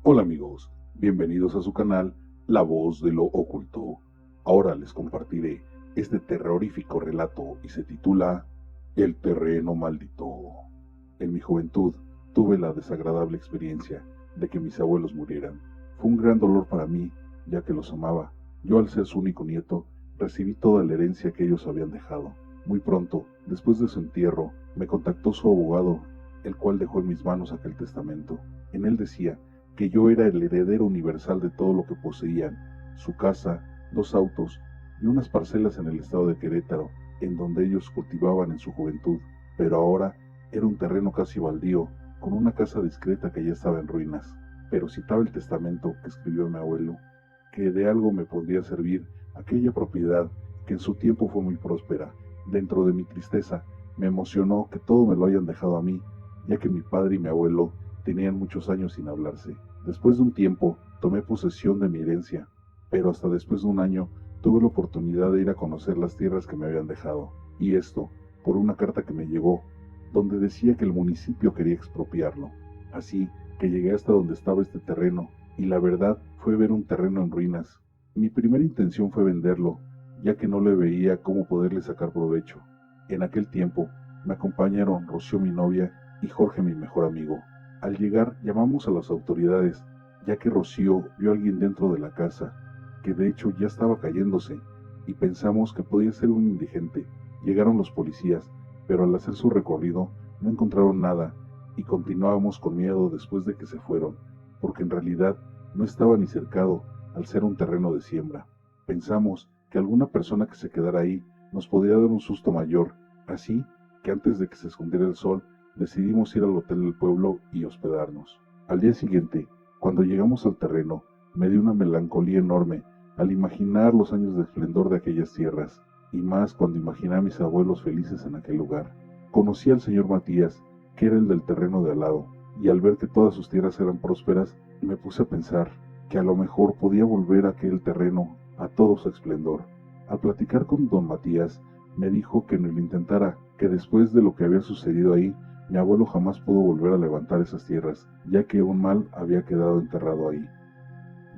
Hola amigos, bienvenidos a su canal La Voz de lo Oculto. Ahora les compartiré este terrorífico relato y se titula El terreno maldito. En mi juventud tuve la desagradable experiencia de que mis abuelos murieran. Fue un gran dolor para mí, ya que los amaba. Yo, al ser su único nieto, recibí toda la herencia que ellos habían dejado. Muy pronto, después de su entierro, me contactó su abogado, el cual dejó en mis manos aquel testamento. En él decía que yo era el heredero universal de todo lo que poseían, su casa, 2 autos y unas parcelas en el estado de Querétaro, en donde ellos cultivaban en su juventud, pero ahora era un terreno casi baldío, con una casa discreta que ya estaba en ruinas. Pero citaba el testamento que escribió mi abuelo, que de algo me podría servir aquella propiedad que en su tiempo fue muy próspera. Dentro de mi tristeza, me emocionó que todo me lo hayan dejado a mí, ya que mi padre y mi abuelo tenían muchos años sin hablarse. Después de un tiempo, tomé posesión de mi herencia, pero hasta después de un año tuve la oportunidad de ir a conocer las tierras que me habían dejado, y esto por una carta que me llegó, donde decía que el municipio quería expropiarlo. Así que llegué hasta donde estaba este terreno, y la verdad fue ver un terreno en ruinas. Mi primera intención fue venderlo, ya que no le veía cómo poderle sacar provecho. En aquel tiempo me acompañaron Rocío, mi novia, y Jorge, mi mejor amigo. Al llegar llamamos a las autoridades, ya que Rocío vio a alguien dentro de la casa, que de hecho ya estaba cayéndose, y pensamos que podía ser un indigente. Llegaron los policías, pero al hacer su recorrido no encontraron nada, y continuábamos con miedo después de que se fueron, porque en realidad no estaba ni cercado, al ser un terreno de siembra. Pensamos que alguna persona que se quedara ahí nos podría dar un susto mayor, así que antes de que se escondiera el sol, decidimos ir al hotel del pueblo y hospedarnos. Al día siguiente, cuando llegamos al terreno, me dio una melancolía enorme al imaginar los años de esplendor de aquellas tierras, y más cuando imaginé a mis abuelos felices en aquel lugar. Conocí al señor Matías, que era el del terreno de al lado, y al ver que todas sus tierras eran prósperas, me puse a pensar que a lo mejor podía volver aquel terreno a todo su esplendor. Al platicar con don Matías, me dijo que no lo intentara, que después de lo que había sucedido ahí, mi abuelo jamás pudo volver a levantar esas tierras, ya que un mal había quedado enterrado ahí.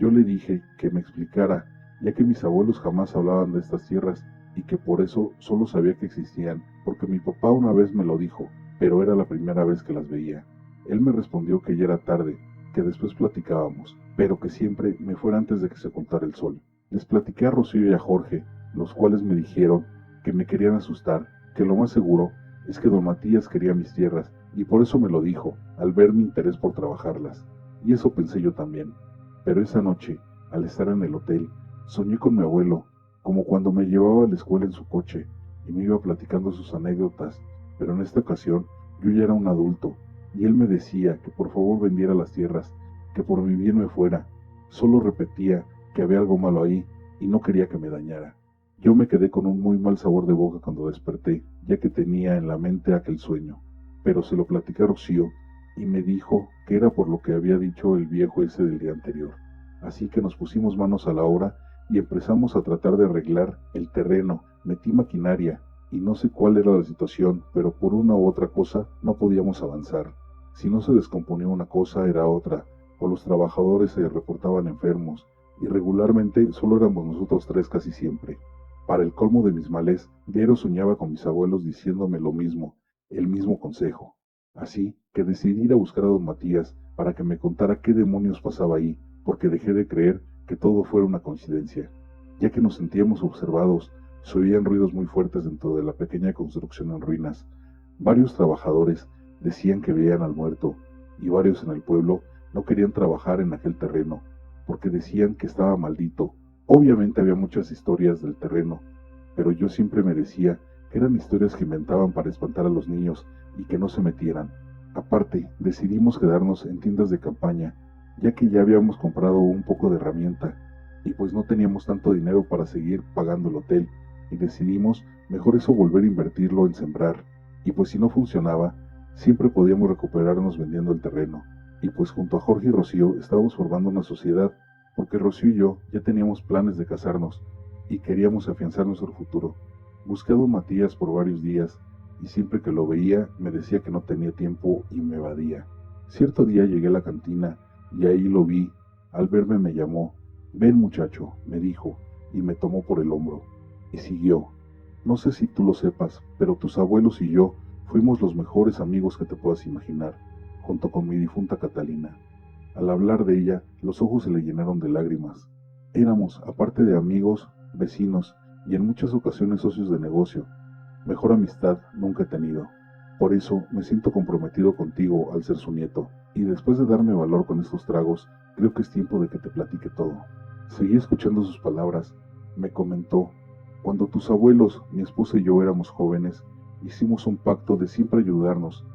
Yo le dije que me explicara, ya que mis abuelos jamás hablaban de estas tierras y que por eso solo sabía que existían, porque mi papá una vez me lo dijo, pero era la primera vez que las veía. Él me respondió que ya era tarde, que después platicábamos, pero que siempre me fuera antes de que se ocultara el sol. Les platiqué a Rocío y a Jorge, los cuales me dijeron que me querían asustar, que lo más seguro es que don Matías quería mis tierras, y por eso me lo dijo, al ver mi interés por trabajarlas. Y eso pensé yo también. Pero esa noche, al estar en el hotel, soñé con mi abuelo, como cuando me llevaba a la escuela en su coche y me iba platicando sus anécdotas, pero en esta ocasión yo ya era un adulto, y él me decía que por favor vendiera las tierras, que por mi bien me fuera. Solo repetía que había algo malo ahí y no quería que me dañara. Yo me quedé con un muy mal sabor de boca cuando desperté, ya que tenía en la mente aquel sueño, pero se lo platicé a Rocío y me dijo que era por lo que había dicho el viejo ese del día anterior. Así que nos pusimos manos a la obra y empezamos a tratar de arreglar el terreno. Metí maquinaria y no sé cuál era la situación, pero por una u otra cosa no podíamos avanzar. Si no se descomponía una cosa era otra, o los trabajadores se reportaban enfermos, y regularmente solo éramos nosotros tres casi siempre. Para el colmo de mis males, diario soñaba con mis abuelos diciéndome lo mismo, el mismo consejo. Así que decidí ir a buscar a don Matías para que me contara qué demonios pasaba ahí, porque dejé de creer que todo fuera una coincidencia. Ya que nos sentíamos observados, se oían ruidos muy fuertes dentro de la pequeña construcción en ruinas. Varios trabajadores decían que veían al muerto, y varios en el pueblo no querían trabajar en aquel terreno, porque decían que estaba maldito. Obviamente había muchas historias del terreno, pero yo siempre me decía que eran historias que inventaban para espantar a los niños y que no se metieran. Aparte, decidimos quedarnos en tiendas de campaña, ya que ya habíamos comprado un poco de herramienta y pues no teníamos tanto dinero para seguir pagando el hotel, y decidimos mejor eso volver a invertirlo en sembrar, y pues si no funcionaba, siempre podíamos recuperarnos vendiendo el terreno. Y pues junto a Jorge y Rocío estábamos formando una sociedad, porque Rocío y yo ya teníamos planes de casarnos y queríamos afianzar nuestro futuro. Busqué a don Matías por varios días y siempre que lo veía me decía que no tenía tiempo y me evadía. Cierto día llegué a la cantina y ahí lo vi. Al verme me llamó. Ven muchacho, me dijo, y me tomó por el hombro, y siguió. No sé si tú lo sepas, pero tus abuelos y yo fuimos los mejores amigos que te puedas imaginar, junto con mi difunta Catalina. Al hablar de ella, los ojos se le llenaron de lágrimas. Éramos, aparte de amigos, vecinos y en muchas ocasiones socios de negocio. Mejor amistad nunca he tenido. Por eso me siento comprometido contigo al ser su nieto, y después de darme valor con estos tragos, creo que es tiempo de que te platique todo. Seguí escuchando sus palabras. Me comentó, cuando tus abuelos, mi esposa y yo éramos jóvenes, hicimos un pacto de siempre ayudarnos.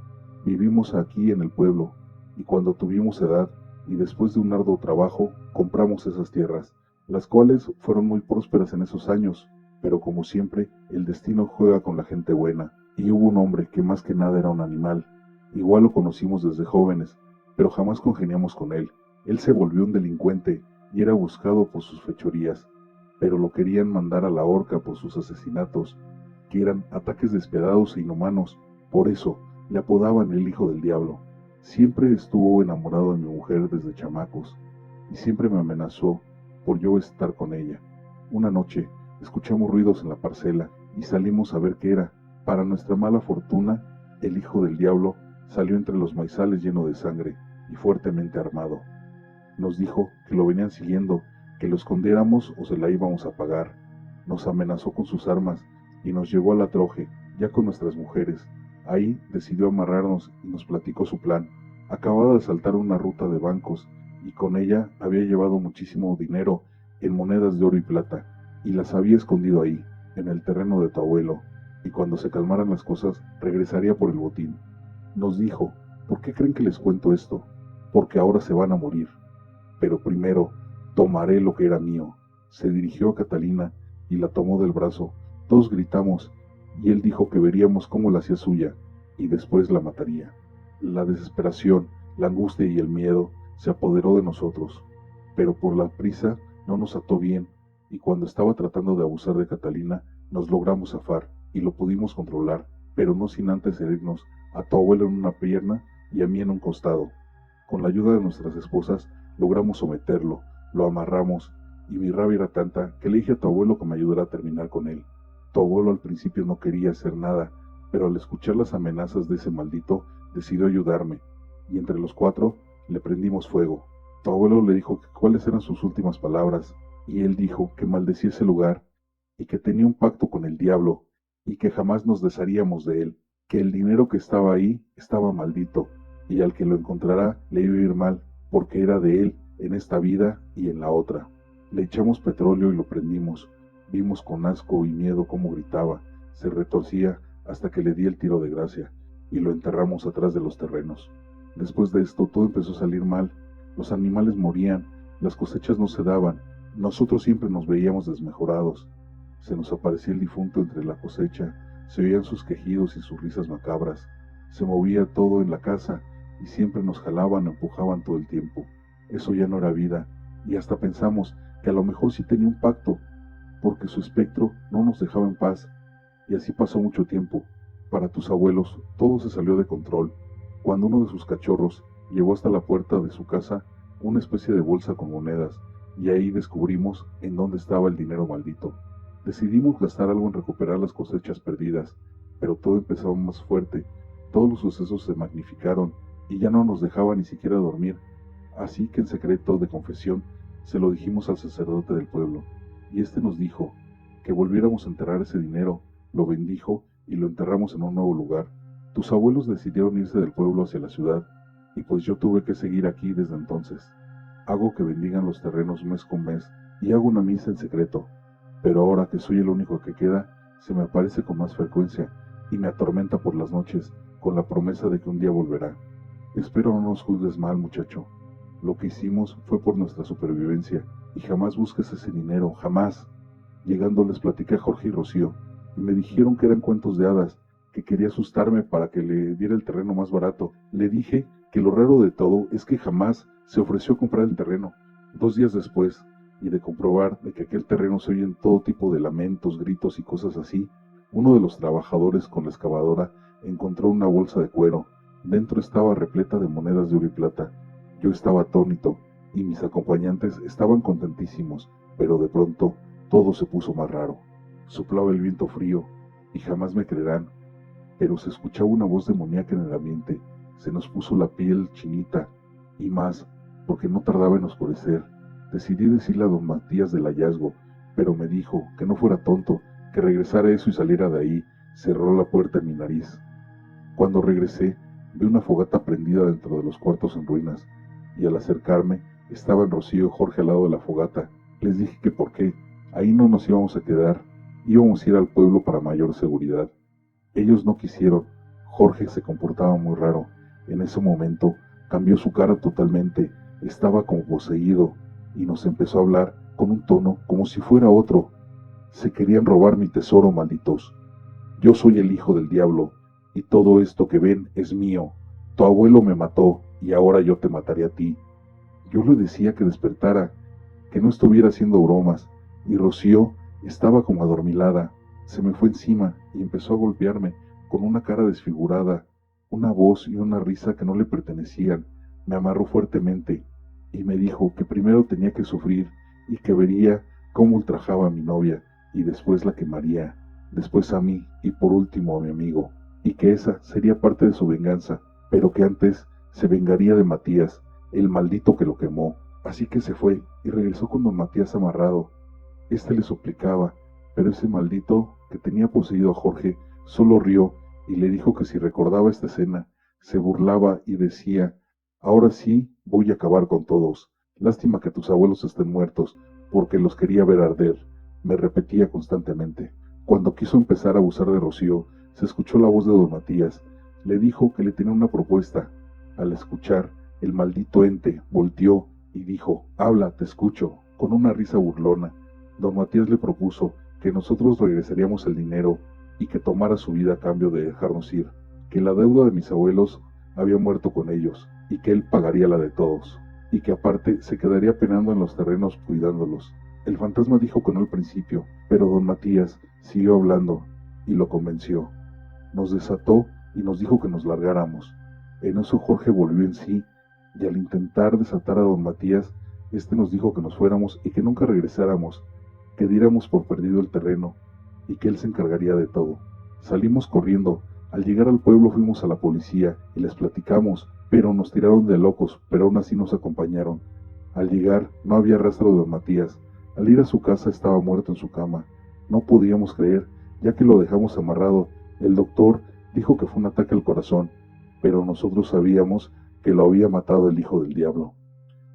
Vivimos aquí en el pueblo, y cuando tuvimos edad, y después de un arduo trabajo, compramos esas tierras, las cuales fueron muy prósperas en esos años, pero como siempre, el destino juega con la gente buena, y hubo un hombre que más que nada era un animal. Igual lo conocimos desde jóvenes, pero jamás congeniamos con él. Él se volvió un delincuente y era buscado por sus fechorías, pero lo querían mandar a la horca por sus asesinatos, que eran ataques despiadados e inhumanos. Por eso le apodaban el Hijo del Diablo. Siempre estuvo enamorado de mi mujer desde chamacos, y siempre me amenazó por yo estar con ella. Una noche escuchamos ruidos en la parcela y salimos a ver qué era. Para nuestra mala fortuna, el Hijo del Diablo salió entre los maizales lleno de sangre y fuertemente armado. Nos dijo que lo venían siguiendo, que lo escondiéramos o se la íbamos a pagar. Nos amenazó con sus armas y nos llevó a la troje, ya con nuestras mujeres. Ahí decidió amarrarnos y nos platicó su plan. Acababa de asaltar una ruta de bancos y con ella había llevado muchísimo dinero en monedas de oro y plata y las había escondido ahí, en el terreno de tu abuelo, y cuando se calmaran las cosas regresaría por el botín. Nos dijo, ¿por qué creen que les cuento esto? Porque ahora se van a morir. Pero primero tomaré lo que era mío. Se dirigió a Catalina y la tomó del brazo. Todos gritamos y él dijo que veríamos cómo la hacía suya y después la mataría. La desesperación, la angustia y el miedo se apoderó de nosotros, pero por la prisa no nos ató bien y cuando estaba tratando de abusar de Catalina nos logramos zafar y lo pudimos controlar, pero no sin antes herirnos a tu abuelo en una pierna y a mí en un costado. Con la ayuda de nuestras esposas logramos someterlo, lo amarramos y mi rabia era tanta que le dije a tu abuelo que me ayudara a terminar con él. Tu abuelo al principio no quería hacer nada, pero al escuchar las amenazas de ese maldito decidió ayudarme y entre los cuatro le prendimos fuego. Tu abuelo le dijo que cuáles eran sus últimas palabras y él dijo que maldecía ese lugar y que tenía un pacto con el diablo y que jamás nos desharíamos de él, que el dinero que estaba ahí estaba maldito y al que lo encontrará le iba a ir mal porque era de él en esta vida y en la otra. Le echamos petróleo y lo prendimos. Vimos con asco y miedo cómo gritaba, se retorcía hasta que le di el tiro de gracia y lo enterramos atrás de los terrenos. Después de esto todo empezó a salir mal. Los animales morían, las cosechas no se daban, nosotros siempre nos veíamos desmejorados. Se nos aparecía el difunto entre la cosecha, se oían sus quejidos y sus risas macabras. Se movía todo en la casa y siempre nos jalaban o empujaban todo el tiempo. Eso ya no era vida, y hasta pensamos que a lo mejor sí tenía un pacto, porque su espectro no nos dejaba en paz, y así pasó mucho tiempo. Para tus abuelos todo se salió de control, cuando uno de sus cachorros llevó hasta la puerta de su casa una especie de bolsa con monedas, y ahí descubrimos en dónde estaba el dinero maldito. Decidimos gastar algo en recuperar las cosechas perdidas, pero todo empezaba más fuerte, todos los sucesos se magnificaron, y ya no nos dejaba ni siquiera dormir, así que en secreto de confesión se lo dijimos al sacerdote del pueblo, y éste nos dijo que volviéramos a enterrar ese dinero, lo bendijo y lo enterramos en un nuevo lugar. Tus abuelos decidieron irse del pueblo hacia la ciudad, y pues yo tuve que seguir aquí desde entonces. Hago que bendigan los terrenos mes con mes, y hago una misa en secreto, pero ahora que soy el único que queda, se me aparece con más frecuencia, y me atormenta por las noches, con la promesa de que un día volverá. Espero no nos juzgues mal, muchacho. Lo que hicimos fue por nuestra supervivencia, y jamás busques ese dinero, jamás. Llegando les platiqué a Jorge y Rocío, y me dijeron que eran cuentos de hadas, que quería asustarme para que le diera el terreno más barato. Le dije que lo raro de todo es que jamás se ofreció a comprar el terreno. 2 días después, y de comprobar de que aquel terreno se oyen todo tipo de lamentos, gritos y cosas así, uno de los trabajadores con la excavadora encontró una bolsa de cuero. Dentro estaba repleta de monedas de oro y plata. Yo estaba atónito y mis acompañantes estaban contentísimos, pero de pronto todo se puso más raro. Soplaba el viento frío y jamás me creerán, pero se escuchaba una voz demoníaca en el ambiente. Se nos puso la piel chinita y más, porque no tardaba en oscurecer. Decidí decirle a don Matías del hallazgo, pero me dijo que no fuera tonto, que regresara eso y saliera de ahí. Cerró la puerta en mi nariz. Cuando regresé, vi una fogata prendida dentro de los cuartos en ruinas, y al acercarme, estaban Rocío y Jorge al lado de la fogata. Les dije que por qué, ahí no nos íbamos a quedar, íbamos a ir al pueblo para mayor seguridad. Ellos no quisieron. Jorge se comportaba muy raro. En ese momento cambió su cara totalmente, estaba como poseído, y nos empezó a hablar con un tono como si fuera otro. Se querían robar mi tesoro, malditos. Yo soy el hijo del diablo, y todo esto que ven es mío. Tu abuelo me mató, y ahora yo te mataré a ti. Yo le decía que despertara, que no estuviera haciendo bromas, y Rocío estaba como adormilada. Se me fue encima y empezó a golpearme con una cara desfigurada, una voz y una risa que no le pertenecían. Me amarró fuertemente y me dijo que primero tenía que sufrir y que vería cómo ultrajaba a mi novia y después la quemaría, después a mí y por último a mi amigo, y que esa sería parte de su venganza, pero que antes se vengaría de Matías, el maldito que lo quemó. Así que se fue y regresó con don Matías amarrado. Este le suplicaba, pero ese maldito que tenía poseído a Jorge solo rió y le dijo que si recordaba esta escena, se burlaba y decía: ahora sí voy a acabar con todos. Lástima que tus abuelos estén muertos, porque los quería ver arder. Me repetía constantemente. Cuando quiso empezar a abusar de Rocío, se escuchó la voz de don Matías. Le dijo que le tenía una propuesta. Al escuchar, el maldito ente volteó y dijo: habla, te escucho, con una risa burlona. Don Matías le propuso que nosotros regresaríamos el dinero y que tomara su vida a cambio de dejarnos ir, que la deuda de mis abuelos había muerto con ellos y que él pagaría la de todos, y que aparte se quedaría penando en los terrenos cuidándolos. El fantasma dijo que no al principio, pero don Matías siguió hablando y lo convenció. Nos desató y nos dijo que nos largáramos. En eso Jorge volvió en sí, y al intentar desatar a don Matías, este nos dijo que nos fuéramos y que nunca regresáramos, que diéramos por perdido el terreno y que él se encargaría de todo. Salimos corriendo. Al llegar al pueblo fuimos a la policía y les platicamos, pero nos tiraron de locos, pero aún así nos acompañaron. Al llegar no había rastro de don Matías. Al ir a su casa estaba muerto en su cama. No podíamos creer, ya que lo dejamos amarrado. El doctor dijo que fue un ataque al corazón, pero nosotros sabíamos que lo había matado el hijo del diablo.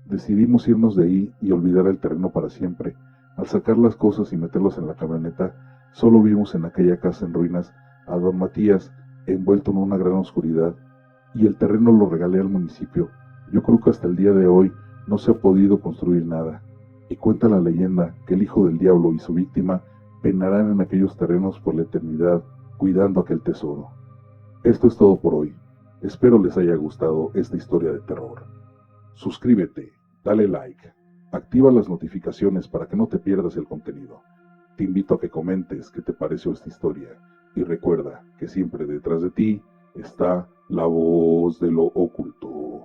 Decidimos irnos de ahí y olvidar el terreno para siempre. Al sacar las cosas y meterlos en la camioneta, solo vimos en aquella casa en ruinas a don Matías envuelto en una gran oscuridad, y el terreno lo regalé al municipio. Yo creo que hasta el día de hoy no se ha podido construir nada, y cuenta la leyenda que el hijo del diablo y su víctima penarán en aquellos terrenos por la eternidad, cuidando aquel tesoro. Esto es todo por hoy. Espero les haya gustado esta historia de terror. Suscríbete, dale like, activa las notificaciones para que no te pierdas el contenido. Te invito a que comentes qué te pareció esta historia y recuerda que siempre detrás de ti está la voz de lo oculto.